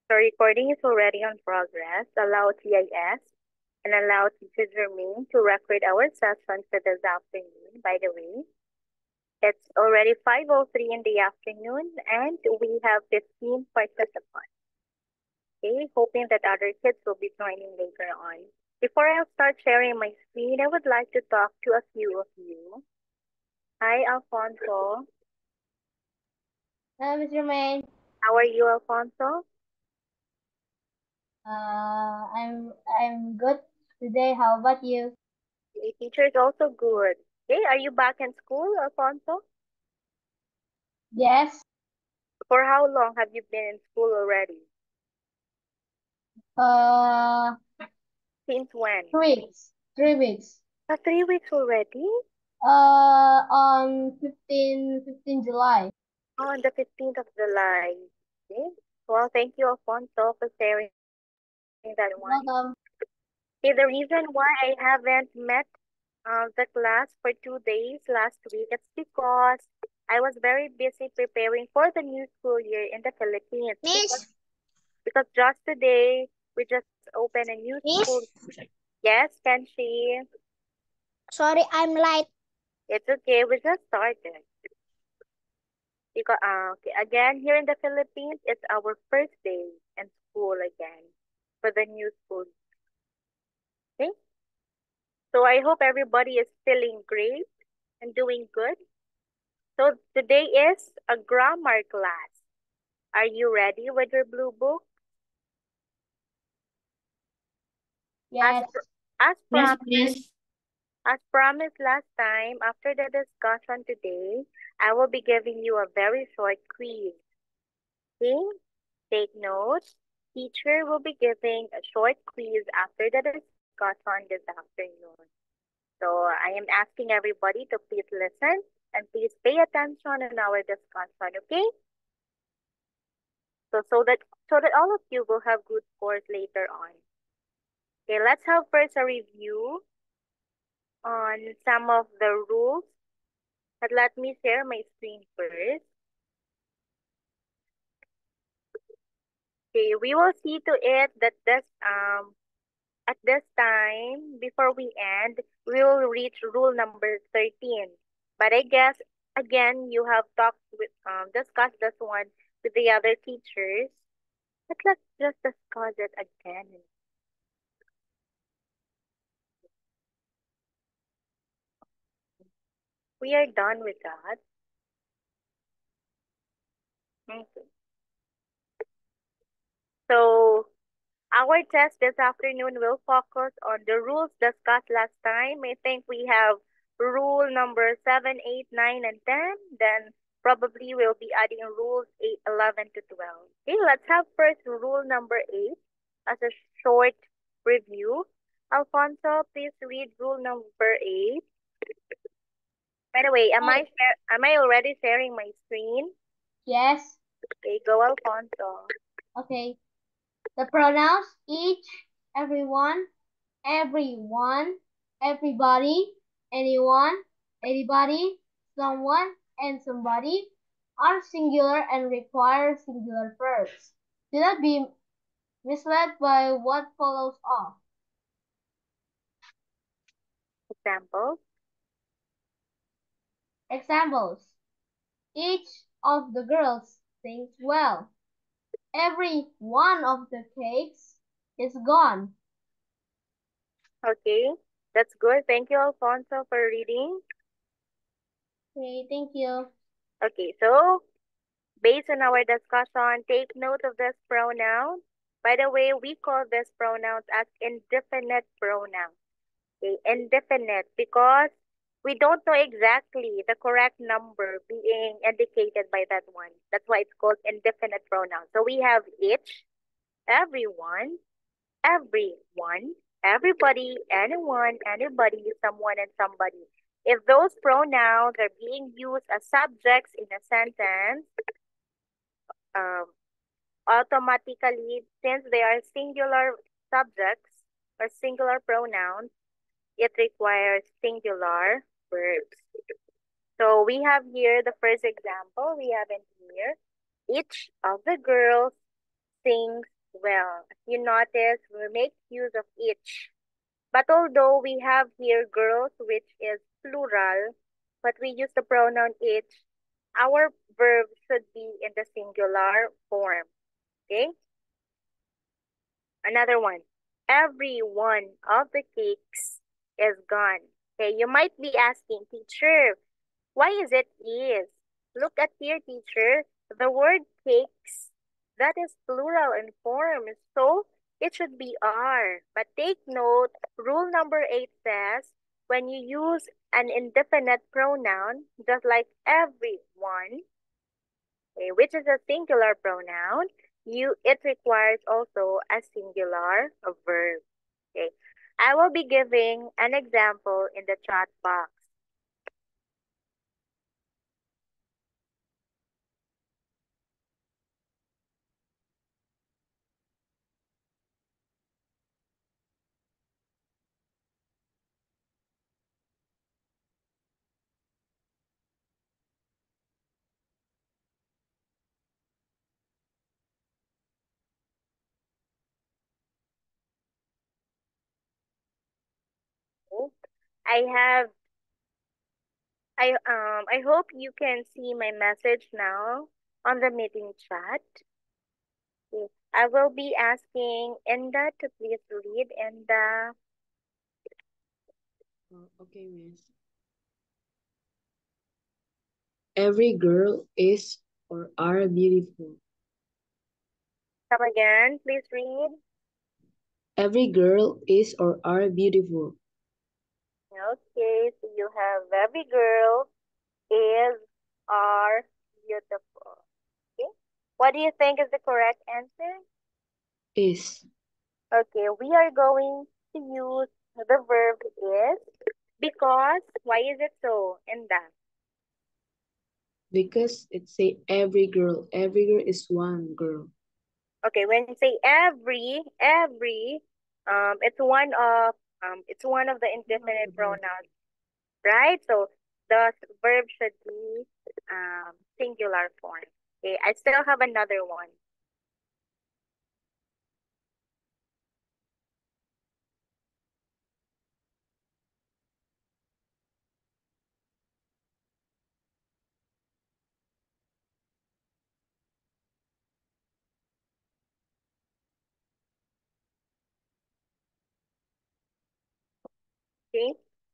So recording is already on progress. Allow TIS and allow teacher Jermaine to record our session for this afternoon. By the way, it's already 5:03 in the afternoon and we have 15 participants. Okay, hoping that other kids will be joining later on. Before I start sharing my screen, I would like to talk to a few of you. Hi, Alfonso. Hello, Mr. Main. How are you, Alfonso? I'm good today. How about you? The teacher is also good. Okay, are you back in school, Alfonso? Yes. For how long have you been in school already? Uh, Since when? 3 weeks. 3 weeks. 3 weeks already? On 15 July. Oh, on the 15th of July. Okay. Well, thank you, Alfonso, for sharing that one. Welcome. Okay, the reason why I haven't met the class for 2 days last week, it's because I was very busy preparing for the new school year in the Philippines. Miss, Because just today, we just opened a new school. Miss, Yes, can she? sorry, I'm late. It's okay, we just started. Because, okay, again, here in the Philippines, it's our first day in school again for the new school. Okay? So I hope everybody is feeling great and doing good. So today is a grammar class. Are you ready with your blue book? As, Yes. as Yes, promised, please. as promised last time, after the discussion today, I will be giving you a very short quiz. Okay? Take notes. Teacher will be giving a short quiz after the discussion this afternoon. So I am asking everybody to please listen and please pay attention in our discussion, okay? So that all of you will have good scores later on. Okay, let's have first a review on some of the rules. But let me share my screen first. Okay, we will see to it that this at this time, before we end, we will reach rule number 13. But I guess, again, you have discussed this one with the other teachers. But let's just discuss it again. We are done with that. Okay. So, our test this afternoon will focus on the rules discussed last time. I think we have rule number 7, 8, 9, and 10. Then probably we'll be adding rules 8, 11 to 12. Okay, let's have first rule number 8 as a short review. Alfonso, please read rule number 8. By the way, Hey. am I already sharing my screen? Yes. Okay, go Alfonso. Okay. The pronouns each, everyone, everyone, everybody, anyone, anybody, someone, and somebody are singular and require singular verbs. Do not be misled by what follows off. Example. Examples. Each of the girls sings well. Every one of the cakes is gone. Okay, that's good. Thank you, Alfonso, for reading. Okay, thank you. Okay, so based on our discussion, take note of this pronoun. By the way, we call this pronouns as indefinite pronouns. Okay, indefinite because we don't know exactly the correct number being indicated by that one. That's why it's called indefinite pronoun. So we have each, everyone, everyone, everybody, anyone, anybody, someone, and somebody. If those pronouns are being used as subjects in a sentence, um, automatically, since they are singular subjects or singular pronouns, it requires singular verbs. So we have here the first example. We have in here, each of the girls sings well. You notice we make use of each. But although we have here girls, which is plural, but we use the pronoun each, our verb should be in the singular form. Okay? Another one. Every one of the cakes is gone. Okay, you might be asking, teacher, why is it is? Look at here, teacher. The word cakes, that is plural in form, so it should be are. But take note, rule number 8 says when you use an indefinite pronoun, just like everyone, okay, which is a singular pronoun, it requires also a singular verb. Okay, I will be giving an example in the chat box. Okay? I have I hope you can see my message now on the meeting chat. Okay. I will be asking Enda to please read Enda. Okay, miss. Every girl is or are beautiful. Come again, please read. Every girl is or are beautiful. Okay, so you have every girl is are beautiful. Okay. What do you think is the correct answer? Is. Okay, we are going to use the verb is because why is it so? Enda. Because it say every girl. Every girl is one girl. Okay, when you say every, it's one of the indefinite pronouns, right? So the verb should be singular form. Okay, I still have another one. Okay,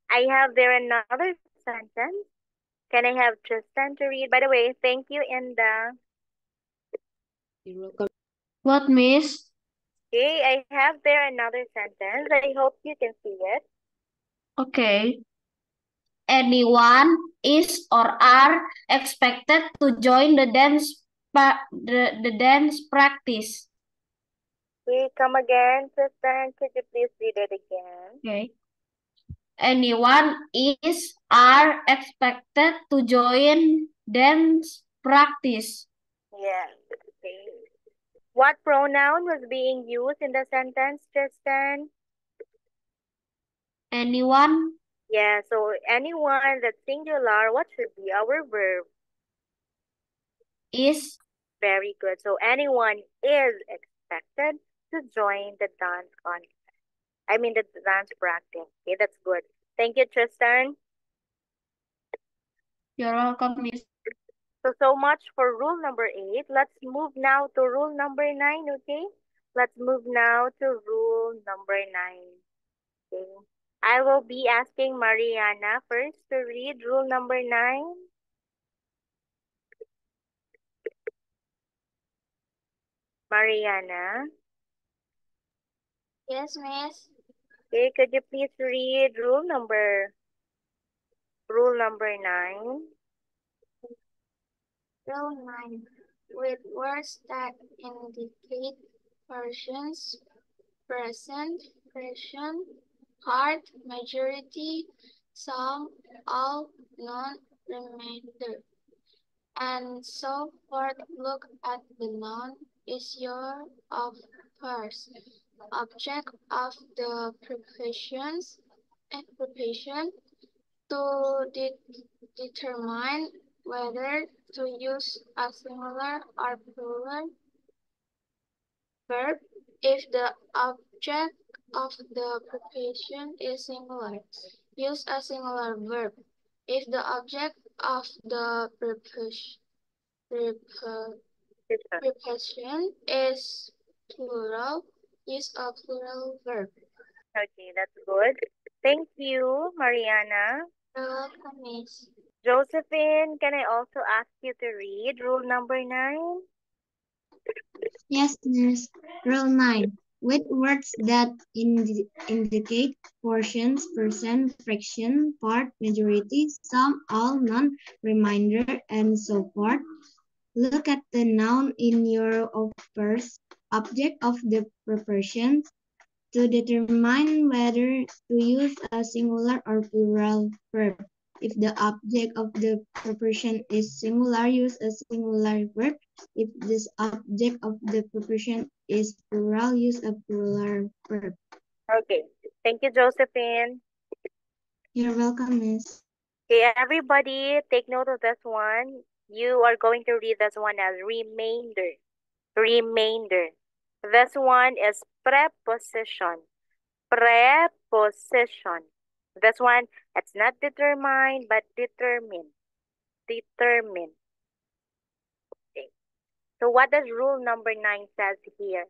I have there another sentence. Can I have Tristan to read? By the way, thank you, Inda. You're welcome. What, miss? Okay, I have there another sentence. I hope you can see it. Okay. Anyone is or are expected to join the dance practice. Okay, come again, Tristan. Could you please read it again? Okay. Anyone is are expected to join dance practice. Yes. Okay. What pronoun was being used in the sentence, Tristan? Anyone Yeah, so anyone that's singular, what should be our verb? is Very good. So anyone is expected to join the dance the dance practice. Okay, that's good. Thank you, Tristan. you're welcome, miss. So much for rule number 8. Let's move now to rule number 9, okay? Let's move now to rule number 9. Okay. I will be asking Mariana first to read rule number 9. Mariana. Yes, miss. Okay, could you please read rule number 9? Rule 9. With words that indicate persons, present, present, part, majority, some, all, none, remainder, and so forth. Look at the noun is your of first object of the profession to determine whether to use a singular or plural verb if the object of the preposition is singular. Use a singular verb. If the object of the preposition is plural, use a plural verb. Okay, that's good. Thank you, Mariana. You're welcome, Miss. Josephine, can I also ask you to read rule number 9? Yes, Miss. Rule 9. With words that indicate portions, percent, fraction, part, majority, some, all, none, remainder, and so forth, look at the noun in your first object of the preposition to determine whether to use a singular or plural verb. If the object of the preposition is singular, use a singular verb. If this object of the preposition is plural, use a plural verb. Okay, thank you, Josephine. You're welcome, Miss. Okay, everybody, take note of this one. You are going to read this one as remainder. Remainder. This one is preposition. Preposition. This one, it's not determine, but determine. Determine. Okay. So what does rule number 9 says here?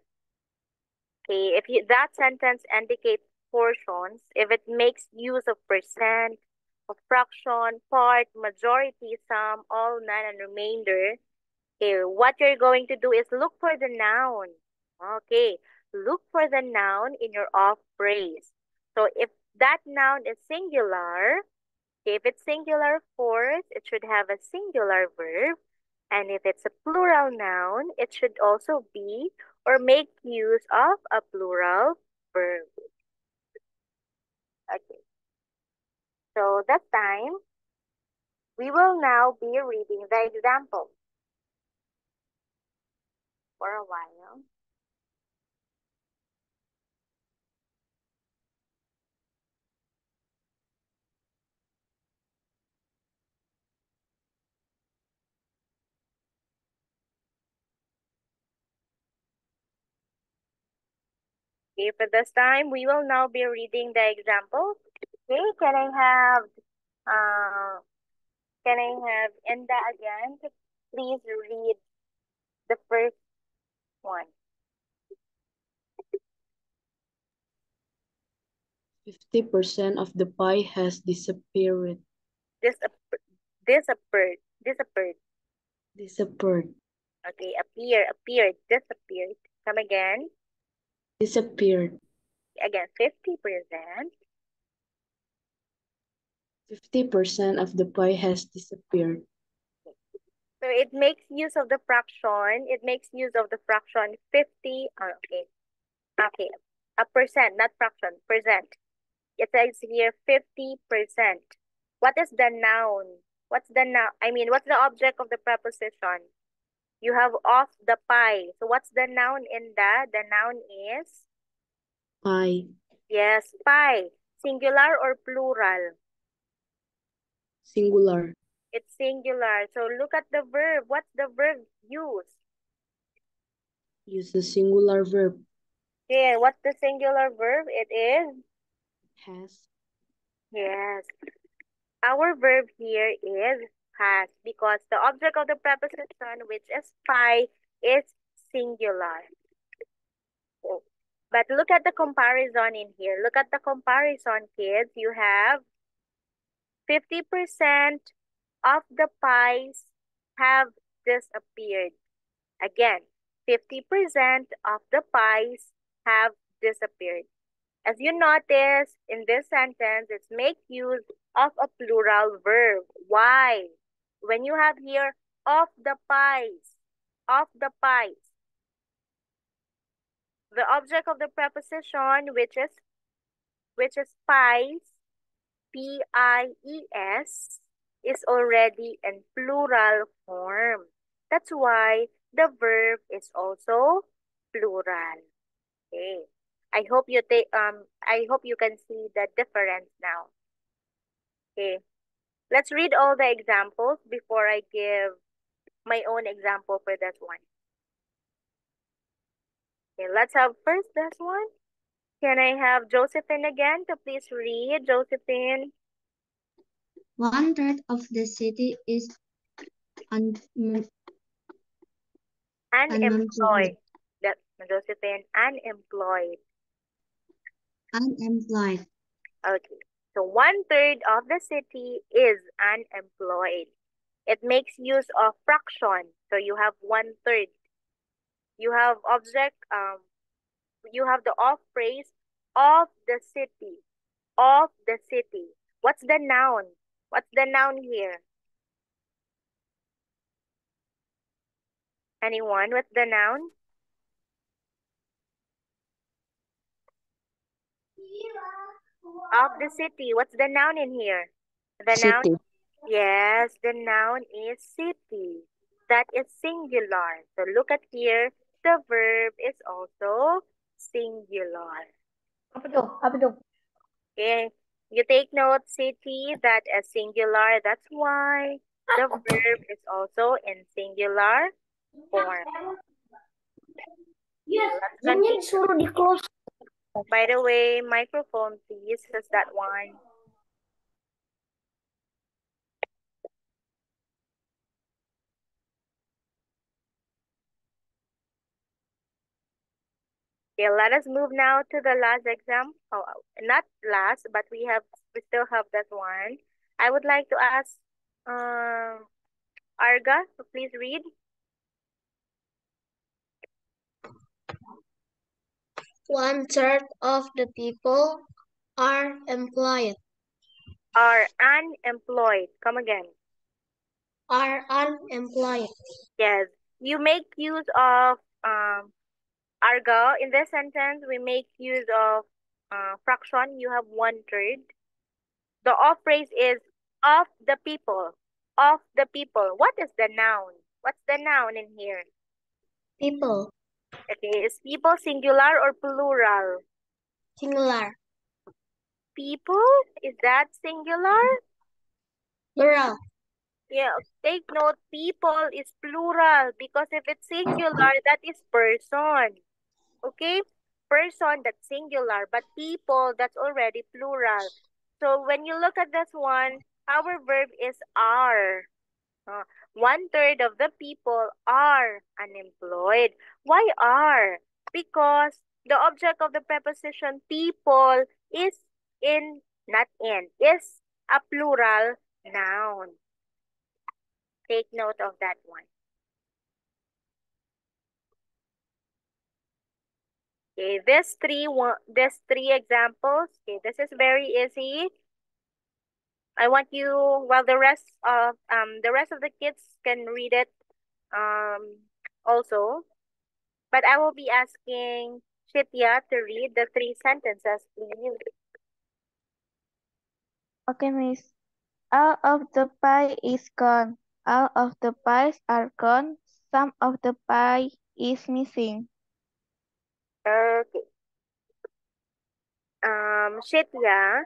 Okay, if that sentence indicates portions, if it makes use of percent, of fraction, part, majority, sum, all, none, and remainder, okay, what you're going to do is look for the noun. Okay, look for the noun in your off phrase. So if that noun is singular, okay, if it's singular force, it should have a singular verb. And if it's a plural noun, it should also be or make use of a plural verb. Okay. So that time, we will now be reading the example for a while. Okay, for this time, we will now be reading the example. Okay, can I have Enda again to please read the first one. 50% of the pie has disappeared. Disappeared. Disappeared. Okay, appeared, disappeared. Come again. Disappeared. Again, 50%. 50% of the pie has disappeared. So it makes use of the fraction. It makes use of the fraction 50. Okay. Okay. A percent, not fraction, percent. It says here 50%. What is the noun? What's the noun? What's the object of the preposition? You have of the pie. So what's the noun in that? The noun is? Pie. Yes, pie. Singular or plural? Singular. It's singular. So look at the verb. What's the verb used? Use the singular verb. Yeah, what's the singular verb? It is? Has. Yes. Our verb here is has because the object of the preposition, which is pie, is singular. Oh. But look at the comparison in here. Look at the comparison, kids. You have 50% of the pies have disappeared. Again, 50% of the pies have disappeared. As you notice, in this sentence, it's make use of a plural verb. Why? When you have here, of the pies, the object of the preposition, which is pies, P-I-E-S, is already in plural form. That's why the verb is also plural. Okay. I hope you can see the difference now. Okay. Let's read all the examples before I give my own example for this one. Okay, let's have first this one. Can I have Josephine again to please read? Josephine. 1/3 of the city is un Unemployed. unemployed. That's Josephine. Unemployed. Unemployed. Okay. So 1/3 of the city is unemployed. It makes use of fraction. So you have 1/3. You have object, you have the off phrase of the city. Of the city. What's the noun? What's the noun here? Anyone? What's the noun? Of the city. What's the noun in here? The noun? City. Yes, the noun is city. That is singular. So look at here. The verb is also singular. Apa tuh? Apa tuh? Okay. You take note, city, that is singular. That's why the verb is also in singular form. Let's Zoom-nya continue. disuruh di close. By the way, microphone, please. Is that one? Okay, let us move now to the last exam. Oh, not last, but we still have that one. I would like to ask Arga to please read. 1/3 of the people are employed. Are unemployed. Come again. Are unemployed. Yes. You make use of Arga. In this sentence, we make use of fraction. You have 1/3. The off phrase is of the people. Of the people. What is the noun? What's the noun in here? People. Okay, is people singular or plural? Singular. People? Is that singular? Plural. Yeah, take note, people is plural because if it's singular, that is person. Okay? Person, that's singular, but people, that's already plural. So when you look at this one, our verb is are. 1/3 of the people are unemployed. Why are? Because the object of the preposition people is in, not in, is a plural noun. Take note of that one. Okay, these three examples. Okay, this is very easy. I want you, while the rest of the kids can read it also. But I will be asking Shitya to read the 3 sentences, please. Okay, Miss. All of the pie is gone. All of the pies are gone. Some of the pie is missing. Okay. Shitya,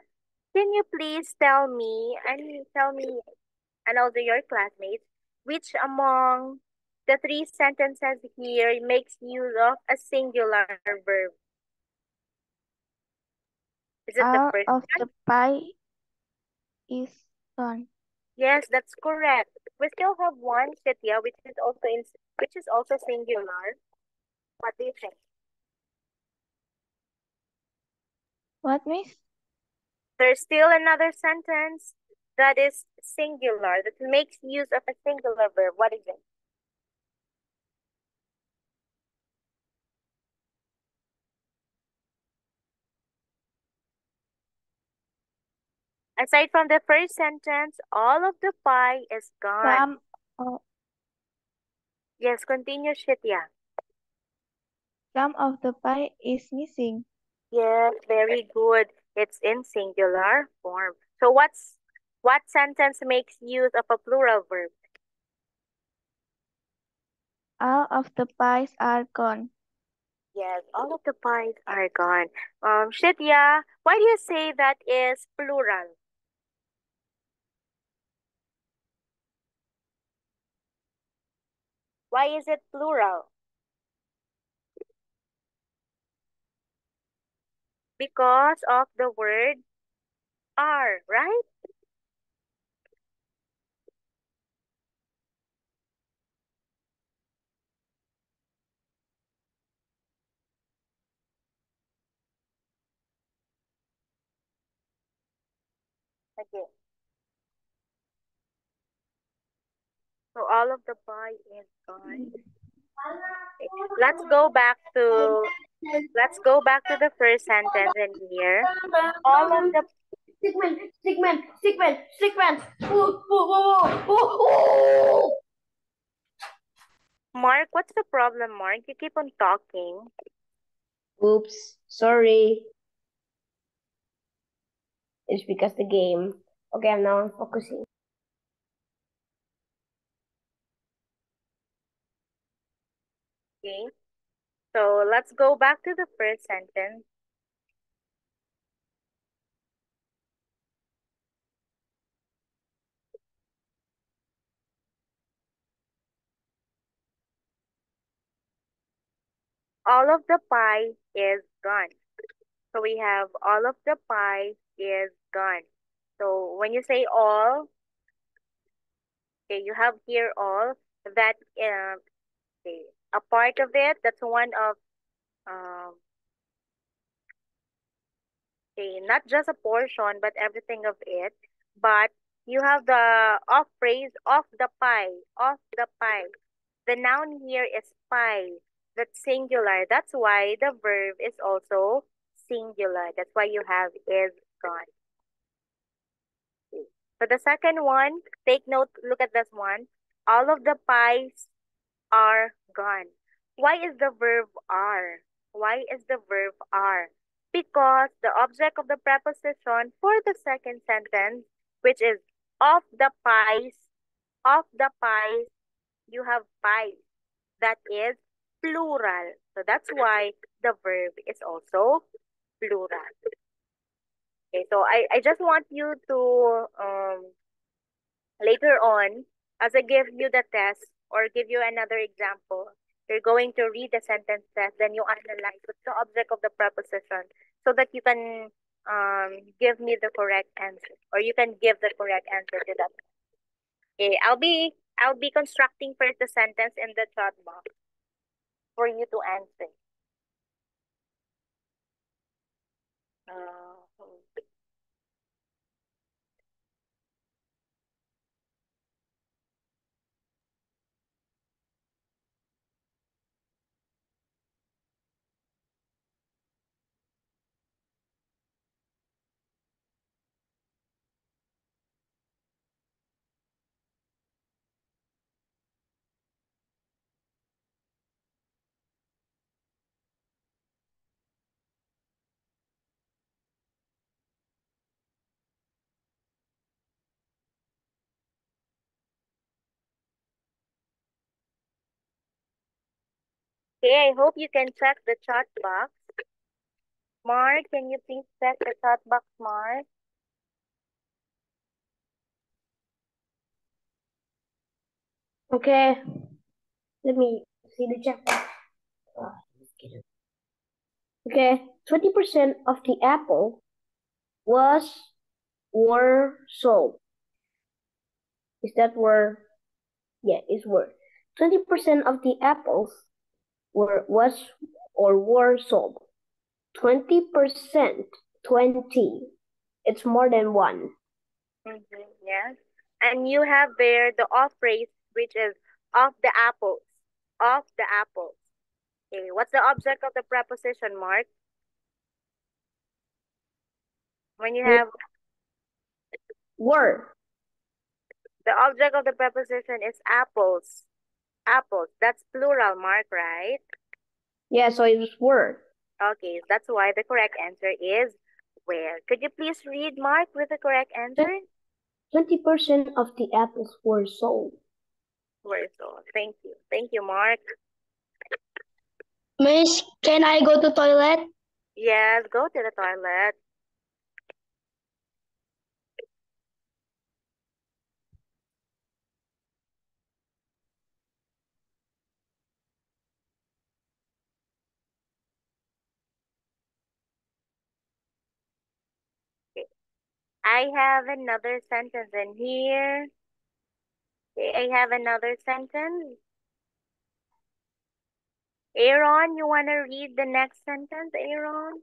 can you please tell me and also your classmates which among the 3 sentences here makes use of a singular verb? Is it the All first of one? the pie is gone. Yes, that's correct. We still have one, Shitya, which is also singular. What do you think? What, Miss? There's still another sentence that is singular, that makes use of a singular verb. What is it? Aside from the first sentence, all of the pie is gone. Yes, continue, Shitya. Some of the pie is missing. Yes, very good. It's in singular form. So what sentence makes use of a plural verb? All of the pies are gone. Yes, all of the pies are gone. Shitya, why do you say that is plural? Why is it plural? Because of the word are, right? Okay. So all of the pie is gone. Okay. Let's go back to the first sentence in here. All of the Stickman. Ooh. Mark, what's the problem, Mark? You keep on talking. Oops, sorry. It's because the game. Okay, now I'm focusing. Okay. So let's go back to the first sentence. All of the pie is gone. So we have all of the pie is gone. So when you say all, okay, you have here all that okay, a part of it. That's one of okay, not just a portion, but everything of it. But you have the off phrase of the pie, of the pie. The noun here is pie. That's singular. That's why the verb is also singular. That's why you have is gone. For the second one, take note, look at this one. All of the pies are gone. Why is the verb are? Why is the verb are? Because the object of the preposition for the second sentence, which is of the pies, you have pies. That is plural. So that's why the verb is also plural. Okay, so I just want you to later on, as I give you the test or give you another example, you're going to read the sentence test, then you analyze what's the object of the preposition so that you can give me the correct answer or you can give the correct answer to that. Okay, I'll be constructing first the sentence in the chat box for you to answer. Uh, Okay, I hope you can check the chat box. Mark, can you please check the chat box, Mark? Okay. Let me see the chat box. Okay, 20% of the apple were sold. Is that were? Yeah, it's were. 20% of the apples were sold. 20%, 20. It's more than one. Yes. And you have there the off phrase, which is of the apples. Of the apples. Okay, what's the object of the preposition, Mark? When you have Were. the object of the preposition is apples. Apples. That's plural, Mark, right? Yeah, so it's were. Okay, that's why the correct answer is where. Could you please read, Mark, with the correct answer? 20% of the apples were sold. Where so? Thank you. Thank you, Mark. Miss, can I go to toilet? Yes, go to the toilet. I have another sentence in here. Okay, I have another sentence. Aaron, you want to read the next sentence, Aaron?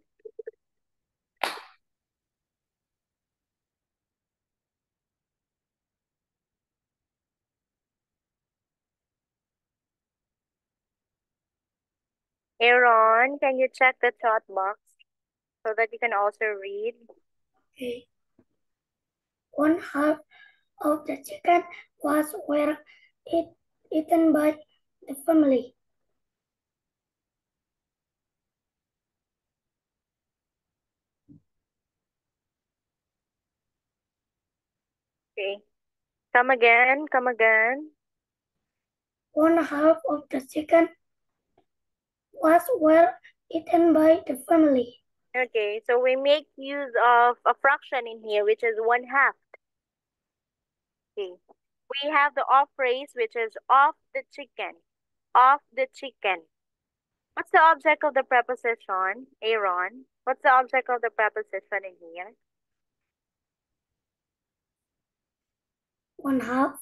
Aaron, can you check the chat box so that you can also read? Okay. 1/2 of the chicken were eaten by the family. Okay. Come again, come again. 1/2 of the chicken were eaten by the family. Okay, so we make use of a fraction in here, which is 1/2. Okay. We have the off phrase, which is of the chicken. Of the chicken. What's the object of the preposition, Aaron? What's the object of the preposition in here? 1/2.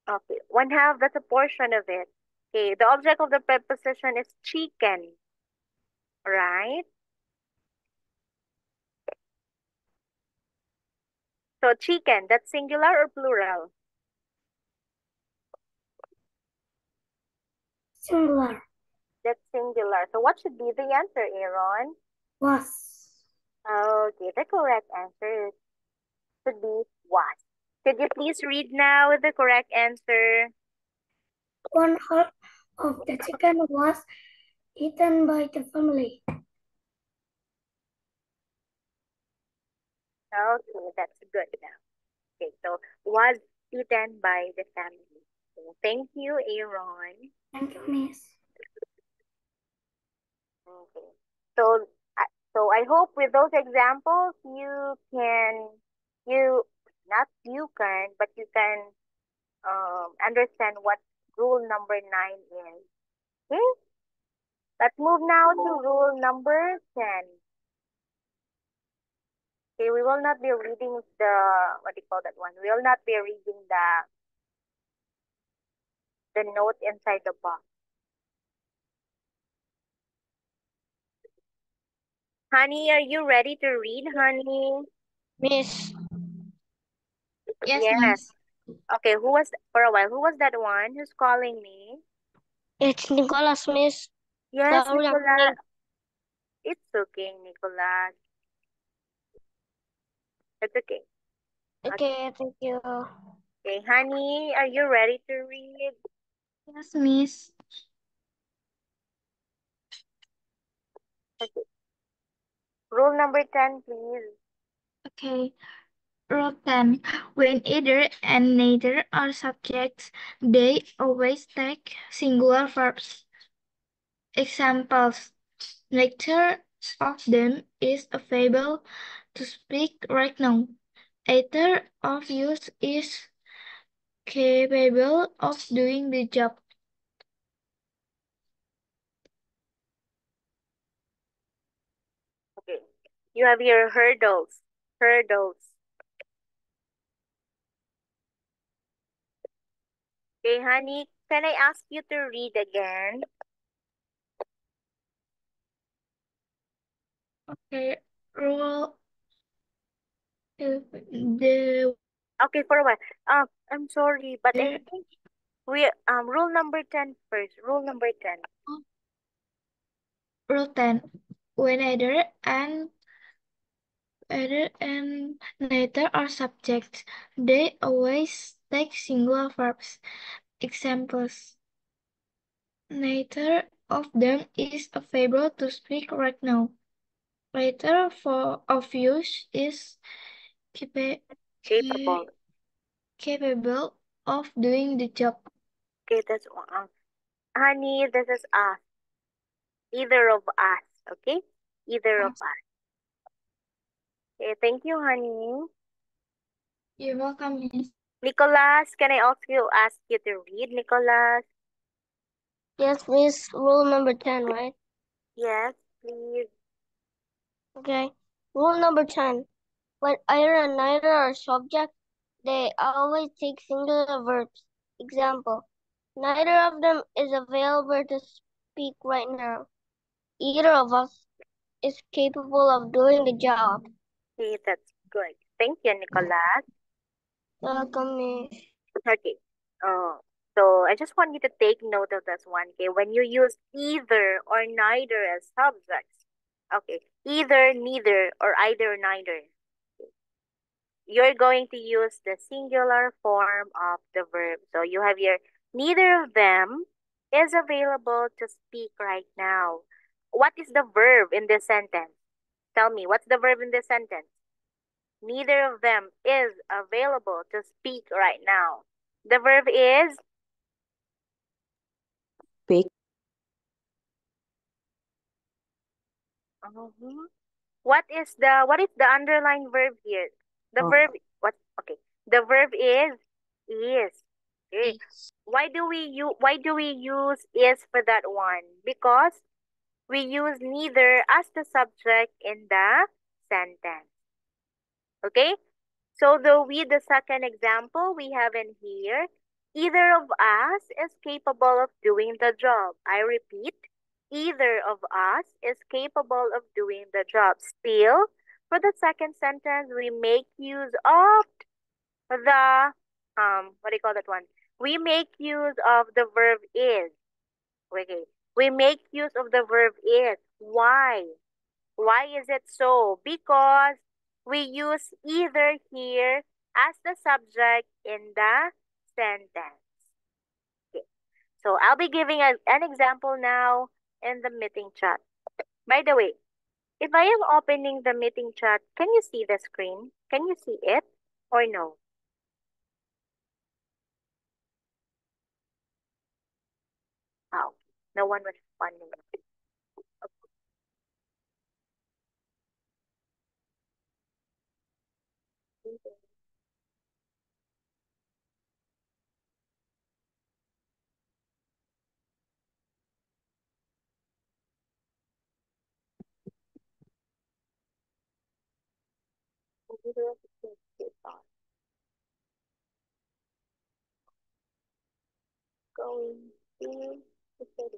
Okay, 1/2, that's a portion of it. Okay, the object of the preposition is chicken, right? So chicken, that's singular or plural? Singular. That's singular. So what should be the answer, Aaron? Was. Okay, the correct answer should be was. Could you please read now the correct answer? 1/2 of the chicken was eaten by the family. Okay, that's good now. Okay, so was eaten by the family. So thank you, Aaron. Thank you, Miss. Okay. So, so I hope with those examples you can, not you can, but you can understand what rule number 9 is. Okay. Let's move now to rule number 10. Okay, we will not be reading the, what do you call that one? We will not be reading the note inside the box. Honey, are you ready to read, honey? Miss. Yes, Yes. Miss. Okay, who was, for a while, who was that one who's calling me? It's Nicholas, Miss. Yes, Sorry, Nicolas. It's okay, Nicolas. It's okay. Okay, thank you. Okay, honey, are you ready to read? Yes, Miss. Okay. Rule number 10, please. Okay. Rule 10. When either and neither are subjects, they always take singular verbs. Examples. Neither of them is available to speak right now. Either of you is capable of doing the job. Okay. You have your hurdles. Hurdles. Okay, honey, can I ask you to read again? Okay. Rule the Okay, for a while. I'm sorry, but I think we rule number 10 first. Rule number 10. Rule 10. When either and neither are subjects, they always take singular verbs. Examples. Neither of them is available to speak right now. Neither of you is Capable. capable of doing the job. Okay, that's honey, this is us. Either of us, okay? Either of us. Okay, thank you, honey. You're welcome, Miss. Nicholas, can I also ask you to read, Nicholas? Yes, Miss. Rule number 10, right? Yes, please. Okay. Rule number 10. When either and neither are subject, they always take singular verbs. Example, neither of them is available to speak right now. Either of us is capable of doing the job. Okay, that's good. Thank you, Nicolas. Welcome, Miss. Okay. So I just want you to take note of this one. Okay, when you use either or neither as subjects, okay, either, neither, or either, neither, you're going to use the singular form of the verb. So you have your neither of them is available to speak right now. What is the verb in this sentence? Tell me, what's the verb in this sentence? Neither of them is available to speak right now. The verb is Speak. What is the underlying verb here? The Oh. verb what? Okay, the verb is. Okay. Why do we use is for that one? Because we use neither as the subject in the sentence. Okay? So with the second example we have in here, either of us is capable of doing the job. I repeat, either of us is capable of doing the job. Still, for the second sentence, we make use of the what do you call that one? We make use of the verb is. Okay. We make use of the verb is. Why? Why is it so? Because we use either here as the subject in the sentence. Okay. So I'll be giving an example now in the meeting chat. By the way, if I am opening the meeting chat, can you see the screen? Can you see it or no? Oh, no one was responding. Okay. Going to the city.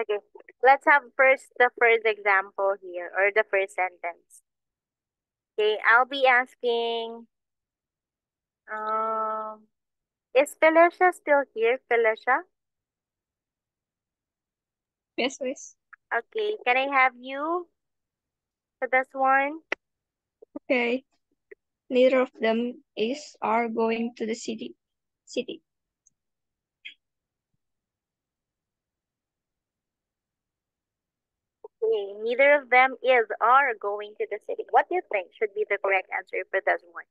Okay, let's have the first example here, or the first sentence. Okay, I'll be asking, is Felicia still here, Felicia? Yes, miss. Okay, can I have you for this one? Okay. Neither of them are going to the city. Okay, neither of them is or going to the city. What do you think should be the correct answer for this one?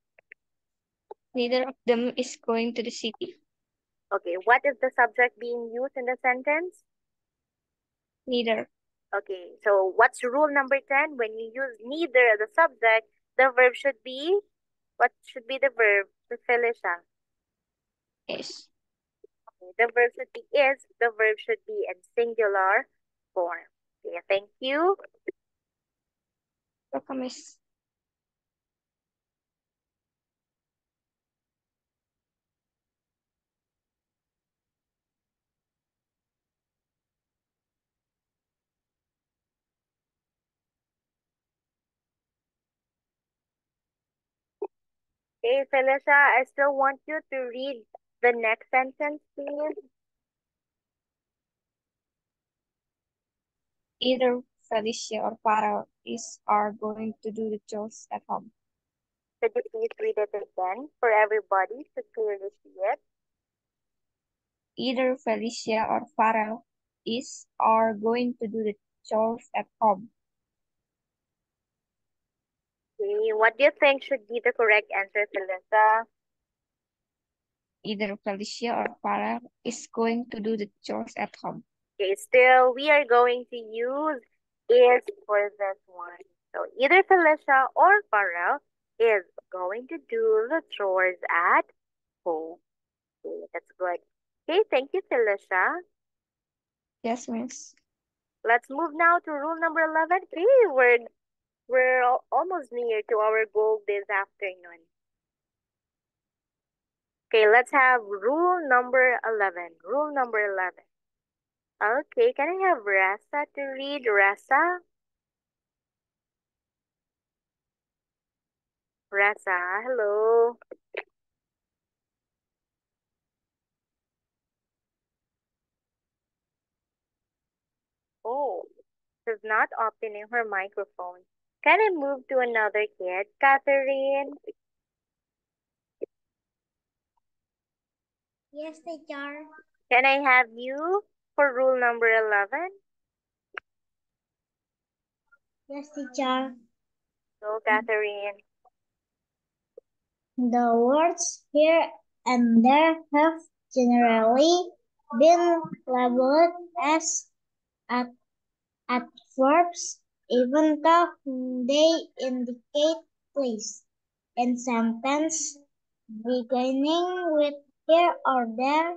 Neither of them is going to the city. Okay, what is the subject being used in the sentence? Neither. Okay, so what's rule number 10? When you use neither as a subject, the verb should be, what should be the verb, Felicia? Is. Okay, the verb should be is, the verb should be in singular form. Okay, thank you. Welcome, miss. Okay, Felicia, I still want you to read the next sentence, please. Either Felicia or Farah are going to do the chores at home. Could you please read it again for everybody to clearly see it? Either Felicia or Farah are going to do the chores at home. Okay, what do you think should be the correct answer, Felicia? Either Felicia or Farah is going to do the chores at home. Okay, still, we are going to use is for this one. So either Felicia or Farah is going to do the chores at Oh, okay, that's good. Okay, thank you, Felicia. Yes, miss. Let's move now to rule number 11. Okay, we're almost near to our goal this afternoon. Okay, let's have rule number 11. Rule number 11. Okay, can I have Rasa to read? Rasa? Rasa, hello. Oh, she's not opening her microphone. Can I move to another kid? Catherine? Yes, teacher. Can I have you for rule number 11? Yes, teacher. So, Catherine. The words here and there have generally been labeled as ad- adverbs, even though they indicate place. In sentence beginning with here or there,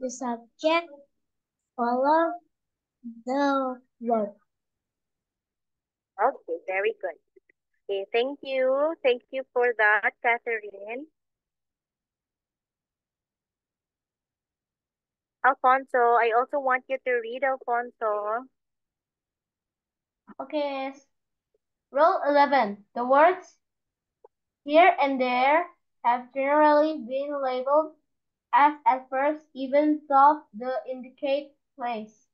the subject follows the verb. Okay, very good. Okay, thank you. Thank you for that, Catherine. Alfonso, I also want you to read, Alfonso. Okay. Rule 11. The words here and there have generally been labeled as adverbs even though they indicate place.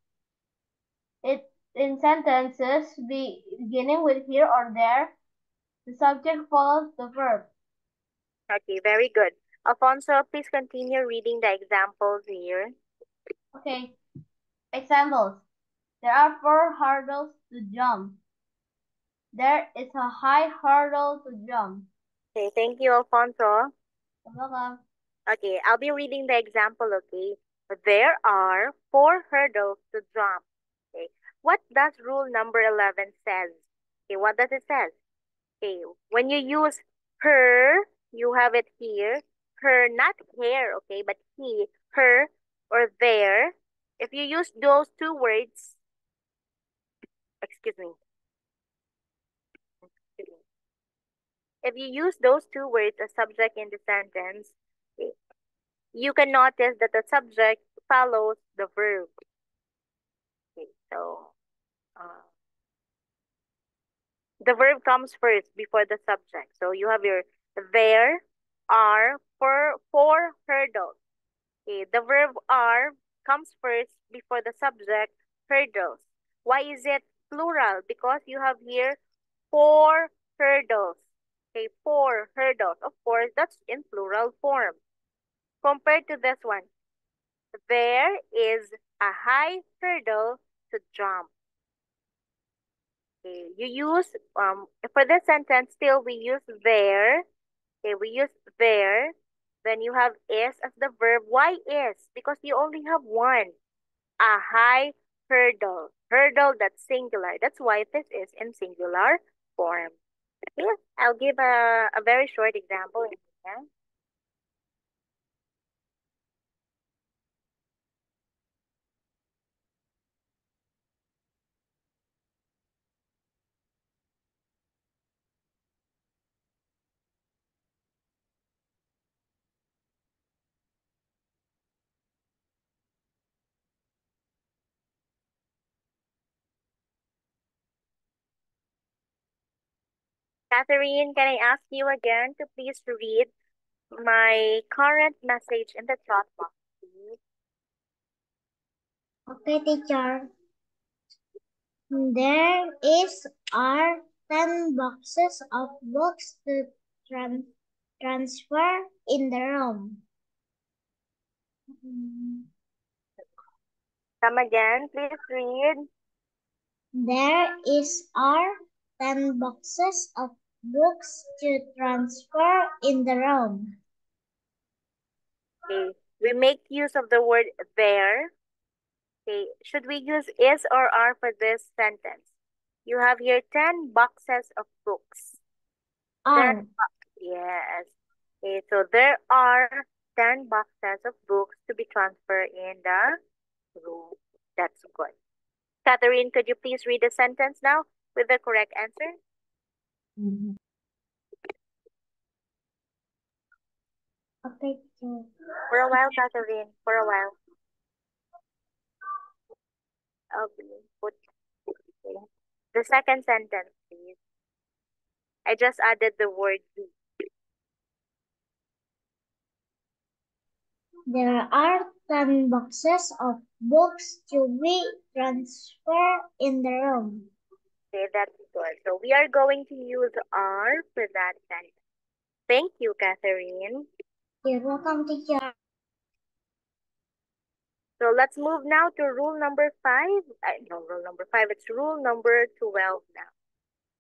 In sentences beginning with here or there, the subject follows the verb. Okay, very good. Alfonso, please continue reading the examples here. Okay. Examples. There are 4 hurdles to jump. There is a high hurdle to jump. Okay, thank you, Alfonso. You're welcome. Okay, I'll be reading the example, okay? There are 4 hurdles to jump. Okay, what does rule number 11 says? Okay, what does it say? Okay, when you use her, you have it here. Her, not hair, okay, but he, her, or there. If you use those 2 words, excuse me. If you use those 2 words as subject in the sentence, okay, you can notice that the subject follows the verb. Okay, so the verb comes first before the subject. So you have your there are 4 hurdles. Okay, the verb are comes first before the subject hurdles. Why is it plural? Because you have here 4 hurdles. Okay, 4 hurdles. Of course, that's in plural form. Compared to this one, there is a high hurdle to jump. Okay, you use for this sentence still we use there. Okay, we use there. Then you have is as the verb. Why is? Because you only have one. A high hurdle. Hurdle that's singular. That's why this is in singular form. Okay, I'll give a very short example. Yeah. Catherine, can I ask you again to please read my current message in the chat box, please? Okay, teacher. There are 10 boxes of books to transfer in the room. Come again, please read. There are 10 boxes of books to transfer in the room. Okay, we make use of the word there. Okay, should we use is or are for this sentence? You have here 10 boxes of books. Are. Yes. Okay, so there are 10 boxes of books to be transferred in the room. That's good. Catherine, could you please read the sentence now with the correct answer? Okay. For a while, Catherine. For a while. Okay. The second sentence, please. I just added the word "be." There are 10 boxes of books to be transferred in the room. Okay, that's good. So we are going to use "are" for that sentence. Thank you, Catherine. You're welcome, teacher. So let's move now to rule number 5. No, rule number 5. It's rule number 12 now.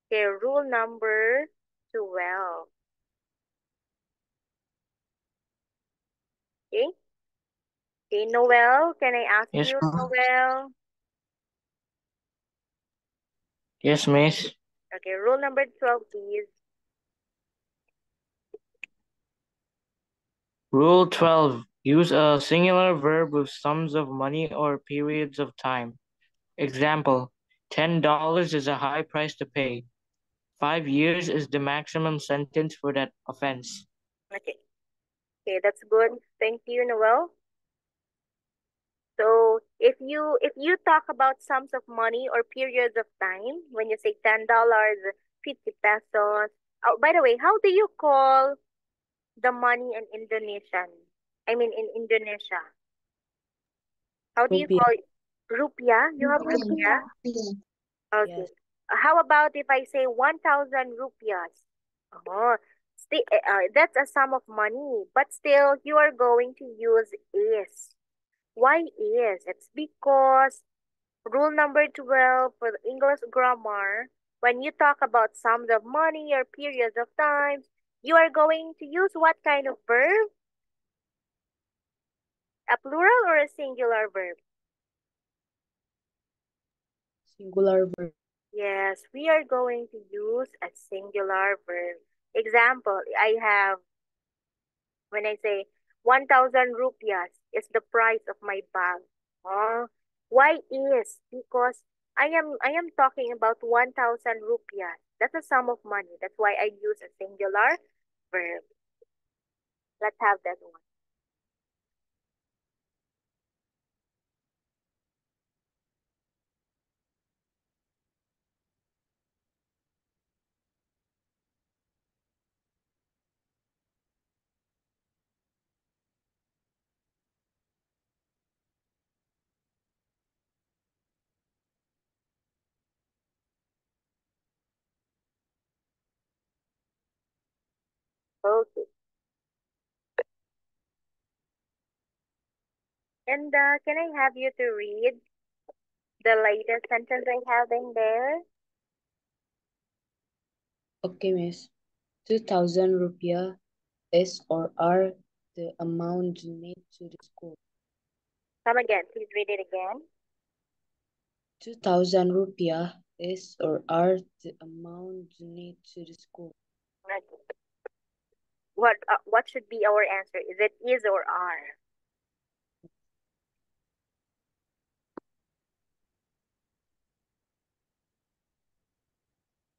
Okay, rule number 12. Okay. Okay, Noel, can I ask Yes, you, ma'am. Noel? Yes, miss. Okay, rule number 12, please. Rule 12. Use a singular verb with sums of money or periods of time. Example, $10 is a high price to pay. 5 years is the maximum sentence for that offense. Okay. Okay, that's good. Thank you, Noel. So if you talk about sums of money or periods of time, when you say $10, 50 pesos. Oh, by the way, how do you call the money in Indonesian? I mean in Indonesia. How do you Rupiah. call it? Rupiah? You have rupiah? Okay. Yes. How about if I say 1,000 rupiahs? Oh, that's a sum of money, but still you are going to use is. Why is? It's because rule number 12 for the English grammar, when you talk about sums of money or periods of time, you are going to use what kind of verb? A plural or a singular verb? Singular verb. Yes, we are going to use a singular verb. Example, I have, when I say 1,000 rupiahs is the price of my bag. Oh, why is? Because I am talking about 1,000 rupiahs. That's a sum of money. That's why I use a singular verb. Let's have that one. Okay. And can I have you to read the latest sentence I have in there? Okay, miss. 2,000 rupiah is or are the amount donated to the school. Come again. Please read it again. 2,000 rupiah is or are the amount donated to the school. Okay. What should be our answer? Is it is or are?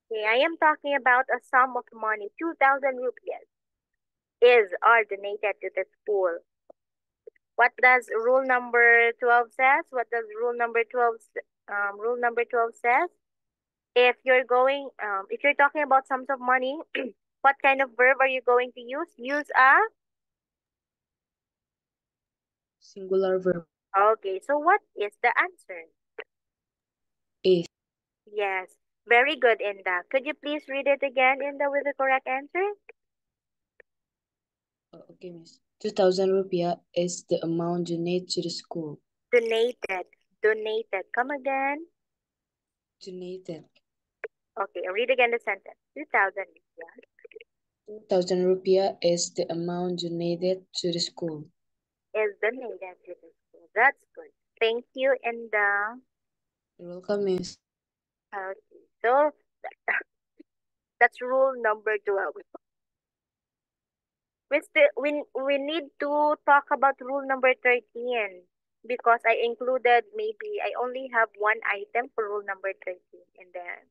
Okay, I am talking about a sum of money, 2,000 rupees, is or donated to the school. What does rule number 12 says? What does rule number 12 says? If you're talking about sums of money, what kind of verb are you going to use? Use a? Singular verb. Okay, so what is the answer? Is. Yes, very good, Inda. Could you please read it again, Inda, with the correct answer? Okay, miss. 2,000 rupiah is the amount donated to the school. Donated. Come again. Donated. Okay, read again the sentence. 2,000 rupiah. 2,000 rupiah is the amount donated to the school. Is donated to the school. That's good. Thank you, Inda. You're welcome, miss. Okay, so that's rule number 12. We need to talk about rule number 13 because I included, maybe I only have one item for rule number 13 and then.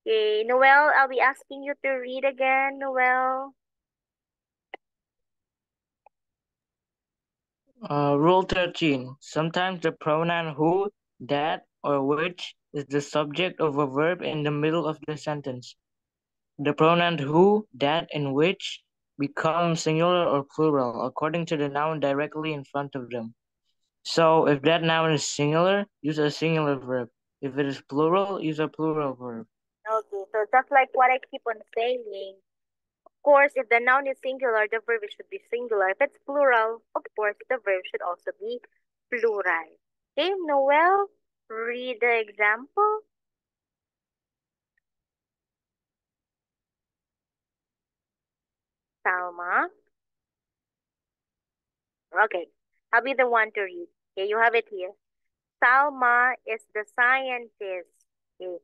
Okay, Noel, I'll be asking you to read again, Noel. Rule 13. Sometimes the pronoun who, that, or which is the subject of a verb in the middle of the sentence. The pronouns who, that, and which become singular or plural according to the noun directly in front of them. So if that noun is singular, use a singular verb. If it is plural, use a plural verb. Okay, so just like what I keep on saying, of course, if the noun is singular, the verb should be singular. If it's plural, of course, the verb should also be plural. Okay, Noel, read the example. Salma. Okay, I'll be the one to read. Okay, you have it here. Salma is the scientist. Okay.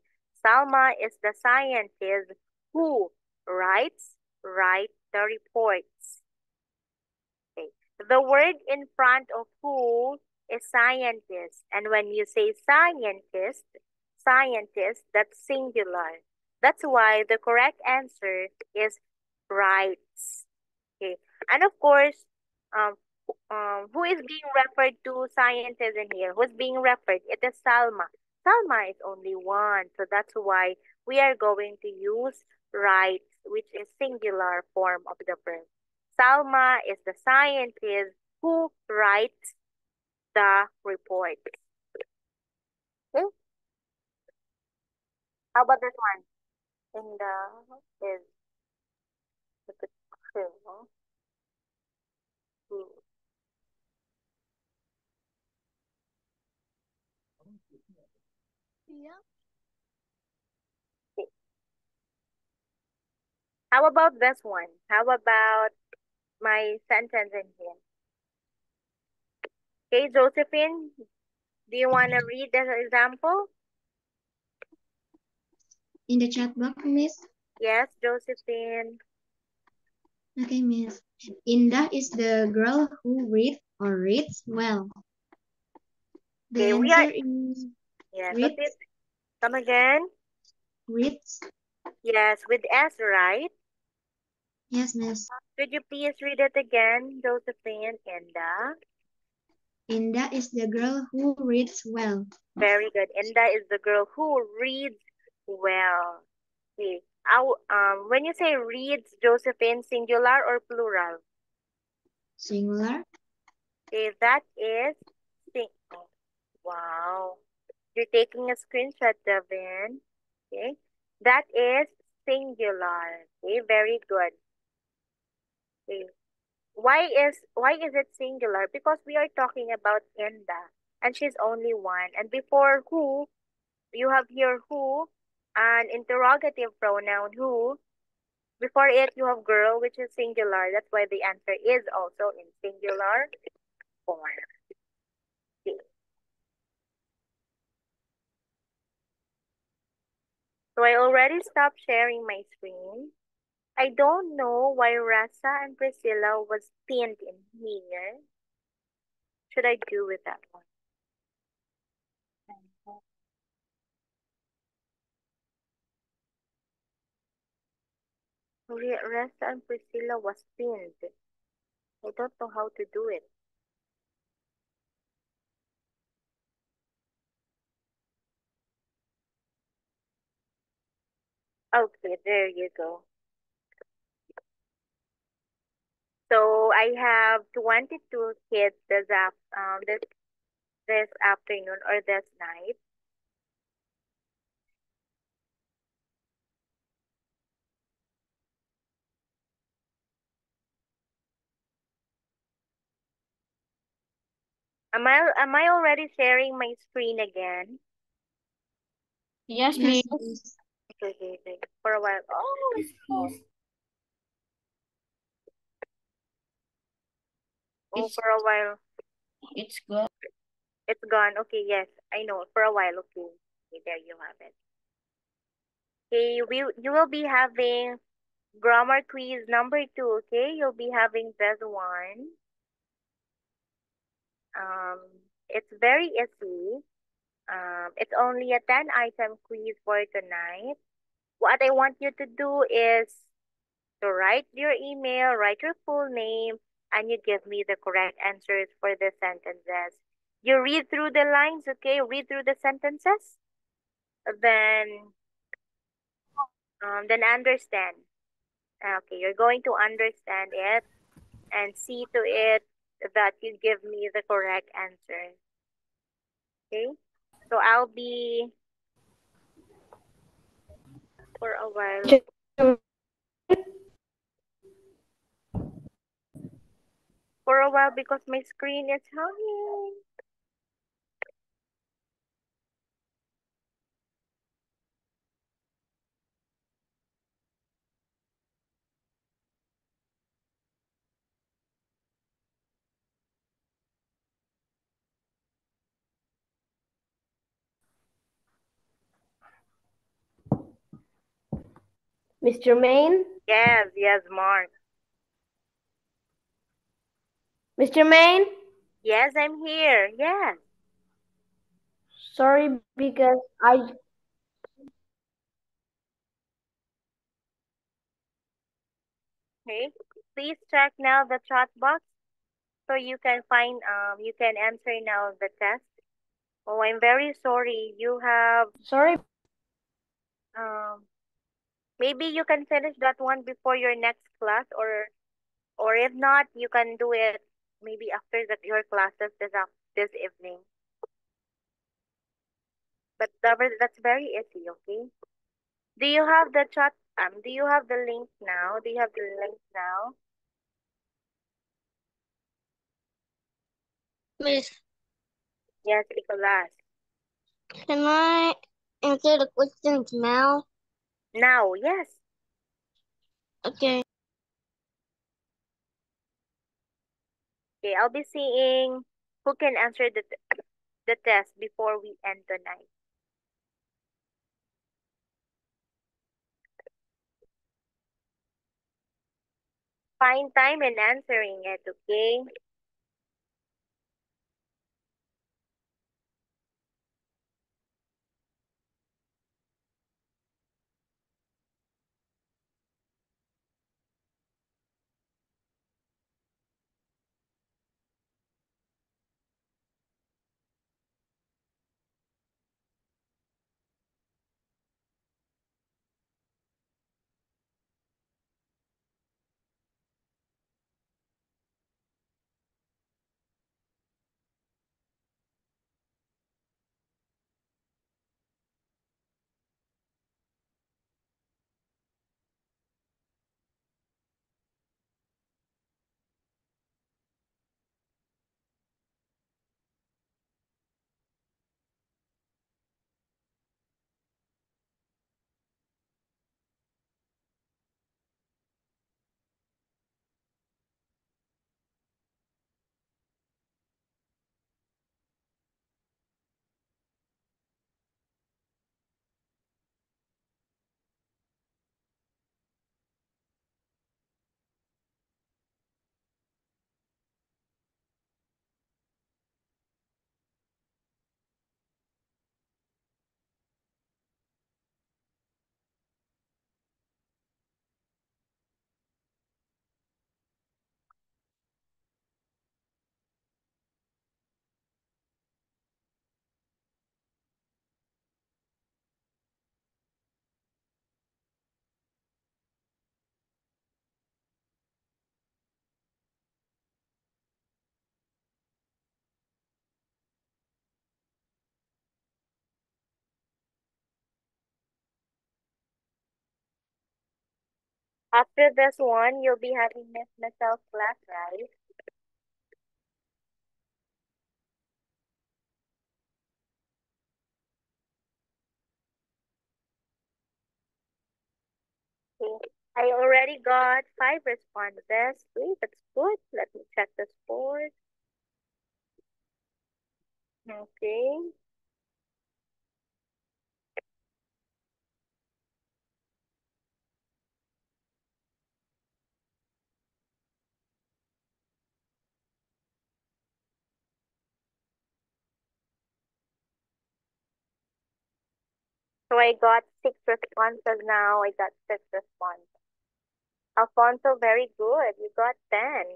Salma is the scientist who write the reports. Okay. The word in front of who is scientist. And when you say scientist, that's singular. That's why the correct answer is writes. Okay. And of course, who is being referred to scientist in here? Who's being referred? It is Salma. Salma is only one. So that's why we are going to use writes, which is singular form of the verb. Salma is the scientist who writes the report. Okay? How about this one? In the is the true. Yeah. Okay. How about this one? How about my sentence in here? Okay, Josephine, do you want to read the example? In the chat box, Miss? Yes, Josephine. Okay, Miss. Indah is the girl who reads well. The Okay, answer is yes, reads. okay. Come again. Reads. Yes, with S, right? Yes, Miss. Could you please read it again, Josephine? Indah is the girl who reads well. Very good. Indah is the girl who reads well. Okay. When you say reads, Josephine, singular or plural? Singular. Okay, that is singular. Wow. You're taking a screenshot, Devin. Okay. That is singular. Okay, very good. Okay. Why is it singular? Because we are talking about Indah and she's only one. And before who, you have here who, an interrogative pronoun who. Before it, you have girl, which is singular. That's why the answer is also in singular form. Okay. So I already stopped sharing my screen. I don't know why Rasa and Priscilla was pinned in here. Should I do with that one? Rasa and Priscilla was pinned. I don't know how to do it. Okay, there you go. So I have 22 kids this afternoon or this night. Am I already sharing my screen again? Yes, Yes, Miss. Miss. Okay. For a while. Oh, it's gone. Oh, for a while. It's good. It's gone. Okay, yes. I know. For a while. Okay. Okay, there you have it. Okay, you will be having Grammar quiz number 2, okay? You'll be having this one. It's very easy. It's only a 10-item quiz for tonight. What I want you to do is to write your email, write your full name, and you give me the correct answers for the sentences. You read through the lines, okay? Read through the sentences. Then understand. Okay, you're going to understand it and see to it that you give me the correct answer. Okay? So I'll be for a while. For a while because my screen is hanging. Mr. Main? Yes, Mark. Mr. Main? Yes, I'm here. Yes. Sorry, because Okay. Please check now the chat box so you can find you can answer now the test. Oh, I'm very sorry. You have Sorry. Maybe you can finish that one before your next class, or if not, you can do it maybe after your classes this evening. But that's very easy, okay? Do you have the chat? Do you have the link now? Do you have the link now? Miss, Yes, Nicolas. can I answer the questions now? Now, yes. Okay. Okay, I'll be seeing who can answer the test before we end tonight. Find time in answering it, okay? After this one, you'll be having Miss Michelle's class, right? Okay. I already got 5 responses. Wait, that's good. Let me check the scores. Okay. So I got 6 responses now. I got 6 responses. Alfonso, very good. You got 10.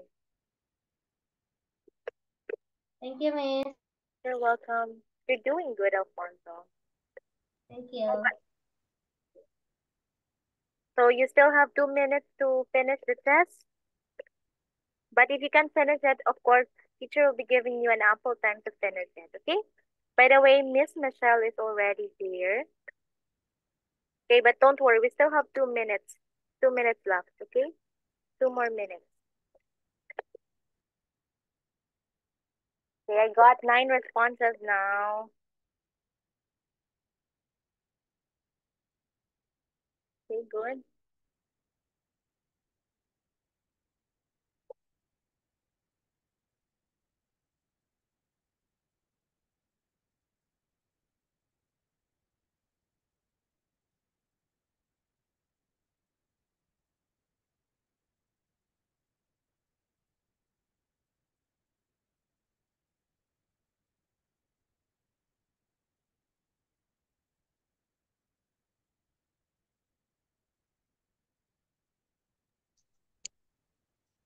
Thank you, Miss. You're welcome. You're doing good, Alfonso. Thank you. So you still have 2 minutes to finish the test. But if you can finish it, of course, teacher will be giving you an ample time to finish it, okay? By the way, Miss Michelle is already here. Okay, but don't worry, we still have 2 minutes. 2 minutes left, okay? 2 more minutes. Okay, I got 9 responses now. Okay, good.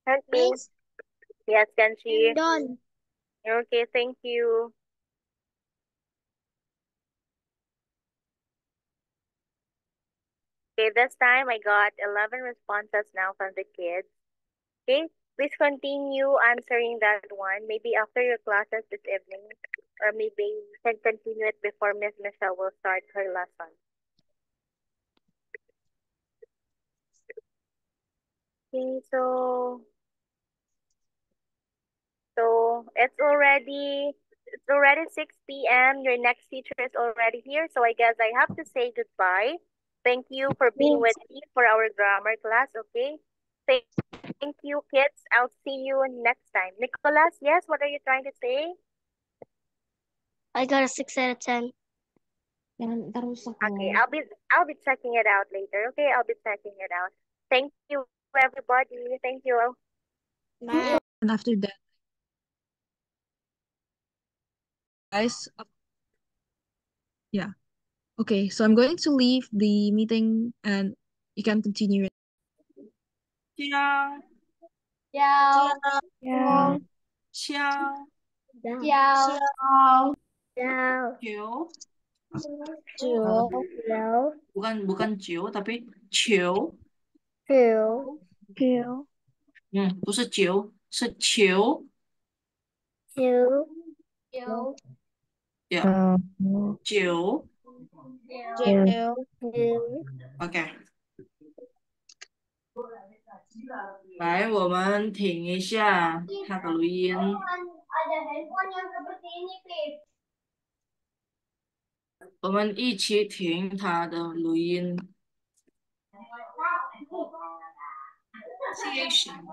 Okay. Miss, Yes, I'm Kenshi. done. Okay, thank you. Okay, this time I got 11 responses now from the kids. Okay, please continue answering that one. Maybe after your classes this evening, or maybe you can continue it before Miss Michelle will start her lesson. Okay, so it's already 6 p.m. Your next teacher is already here, so I guess I have to say goodbye. Thank you for being with me for our grammar class, okay? Thank you, kids. I'll see you next time. Nicholas, yes, what are you trying to say? I got a 6 out of 10. Okay, I'll be checking it out later. Okay, I'll be checking it out. Thank you, everybody. Thank you. Bye. And after that, guys, yeah. Okay, so I'm going to leave the meeting and you can continue it. Ciao. Ciao. Ciao. Ciao. Ciao. Ciao. Ciao. Ciao. Ciao. bukan ciao tapi ciao. Ciao. Ciao. 不是九，是球。Ciao. Ciao. Yeah. 九。 Ciao. OK。来，我们听一下它的录音。 Ada handphone yang seperti ini, Pip. 我们一起听它的录音。Pronunciation.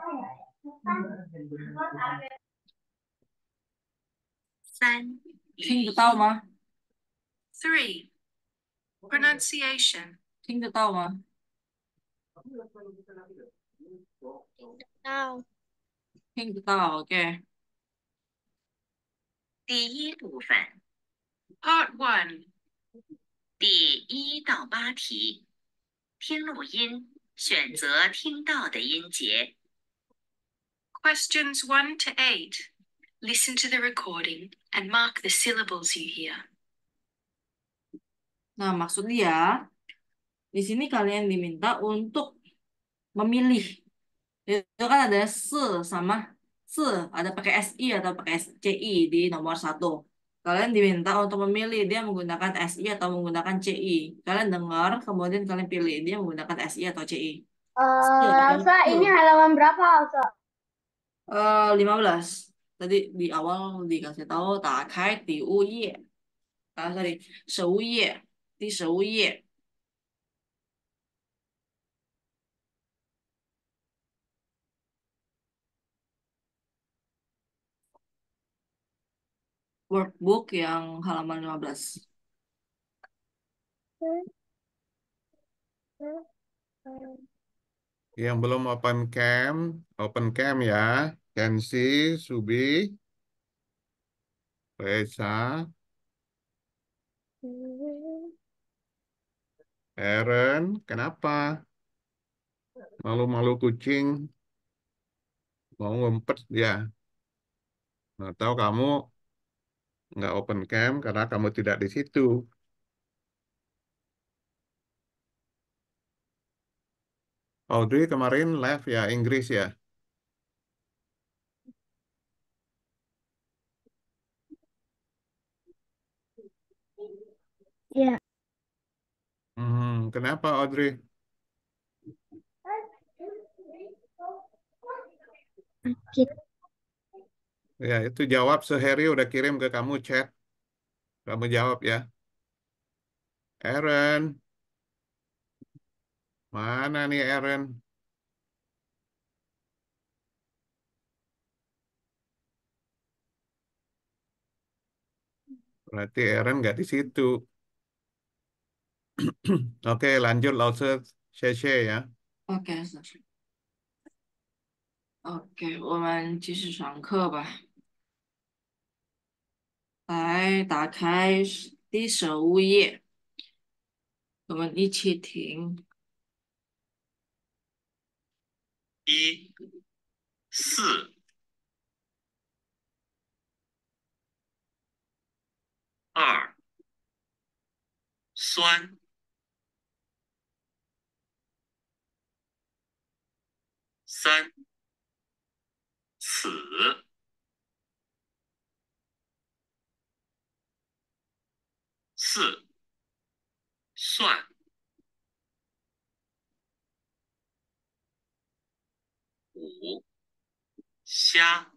3. 听得到吗 ？3. Pronunciation. 听得到吗？ Now. 听得到 ，OK。第一部分 Part 1第1到8题，听录音，选择听到的音节。Questions 1 to 8. Listen to the recording and mark the syllables you hear. Nah, maksudnya di sini kalian diminta untuk memilih. Itu kan ada sama ada pakai SI atau pakai CI di nomor 1. Kalian diminta untuk memilih dia menggunakan SI atau menggunakan CI. Kalian dengar, kemudian kalian pilih dia menggunakan SI atau CI. Elsa, ini halaman berapa, Elsa? 15. Tadi di awal dikasih tahu 打开第5页。sorry, 15页，第15页。Workbook yang halaman 15. Yang belum open cam ya. Kensi, Subi, Reza. Aaron, kenapa? Malu-malu kucing, mau ngumpet ya. Atau kamu nggak open cam karena kamu tidak di situ. Audrey kemarin live ya, Inggris ya. Ya. Kenapa Audrey? Sakit. Ya, itu jawab Harry udah kirim ke kamu chat. Kamu jawab ya. Aaron. Mana nih Aaron? Berarti Aaron nggak di situ. Oke, lanjut Lause Sheshe ya. OK，OK，我们继续上课吧。来，打开第15页，我们一起听。1、4、2、酸、3、此、4、蒜、5、虾、